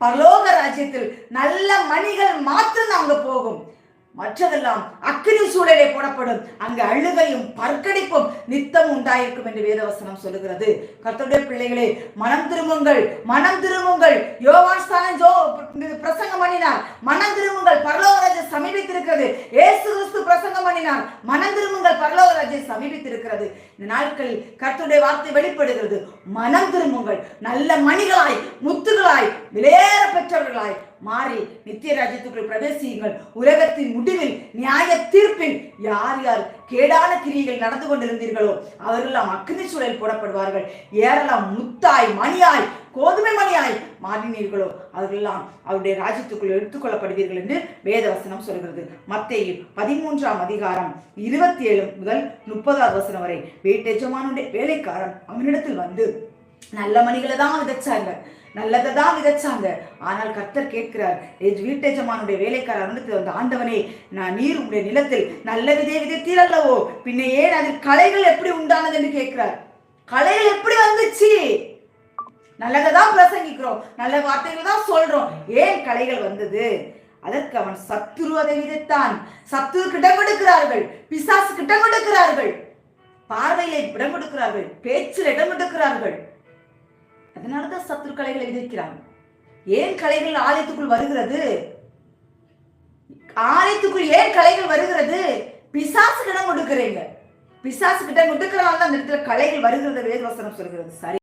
பரலோக ராஜ்யத்தில் நல்ல மணிகள் மாத்திரம் அங்க போகும். மற்றதெல்லாம் அக்கினி சூழலே போடப்படும். அங்கு அழுகையும் பற்கடிப்பும் நித்தம் உண்டாயிருக்கும் என்று வேதவசனம் சொல்லுகிறது. கர்த்தருடைய பிள்ளைகளே, மனம் திரும்புங்கள், மனம் திரும்புங்கள். யோவான் பிரசங்கம் பண்ணினார், மனம் திரும்புங்கள், பரலோக ராஜ்யம் சமீபித்திருக்கிறது. இயேசு கிறிஸ்து பிரசங்கம் பண்ணினார், மனம் திரும்புங்கள், பரலோக ராஜ்யம் சமீபித்திருக்கிறது. இந்த நாட்களில் கர்த்தருடைய வார்த்தை வெளிப்படுகிறது. மனம் திரும்புங்கள், நல்ல மணிகளாய் முத்துகளாய் விலையேற பெற்றவர்களாய் மாறி நித்திய ராஜ்யத்துக்குள் பிரவேசியுங்கள். உலகத்தின் முடிவில் நியாய தீர்ப்பில் யார் யார் கேடான கிரியைகள் நடந்து கொண்டிருந்தீர்களோ அவரெல்லாம் அக்னி சூழல் போடப்படுவார்கள். ஏறலாம் முத்தாய் மணியாய் கோதுமை மணியாய் மாறினீர்களோ அவர்களெல்லாம் அவருடைய ராஜ்யத்துக்குள் எடுத்துக்கொள்ளப்படுவீர்கள் என்று வேதவசனம் சொல்கிறது. மத்தேயு 13ஆம் அதிகாரம் 27 முதல் 30வது வசனம் வரை. வீட்டெஜமானுடைய வேலைக்காரன் அவனிடத்தில் வந்து நல்ல மணிகளை தான் விதைச்சாங்க, நல்லதை தான் விதைச்சாங்க. ஆனால் கர்த்தர் கேட்கிறார், வீட்டெஜமானுடைய வேலைக்காரர் வந்து, ஆண்டவனே, நான் நீர் உடைய நிலத்தில் நல்ல விதை விதைத்தீர் அல்லவோ, பின்ன ஏன் அதில் களைகள் எப்படி உண்டானது என்று கேட்கிறார். களைகள் எப்படி வந்துச்சு? நல்லதை தான் பிரசங்கிக்கிறோம், நல்ல வார்த்தைகள் தான் சொல்றோம், ஏன் களைகள் வந்தது? அதற்கு அவன் சத்துரு அதை விதைத்தான். சத்துரு இடம் கொடுக்கிறார்கள், பிசாசு இடம் கொடுக்கிறார்கள், பார்வையில இடம் கொடுக்கிறார்கள், பேச்சில் இடம் கொடுக்கிறார்கள். அதனாலதான் சத்துரு கலைகளை விதைக்கிறாங்க. ஏன் கலைகள் ஆலயத்துக்குள் வருகிறது? ஆலயத்துக்குள் ஏன் கலைகள் வருகிறது? பிசாசு இடம் கொடுக்கிறீங்க, பிசாசு இடம் கொடுக்கிறனால தான் அந்த இடத்துல கலைகள் வருகிறது வேதவசனம் சொல்கிறது. சரி.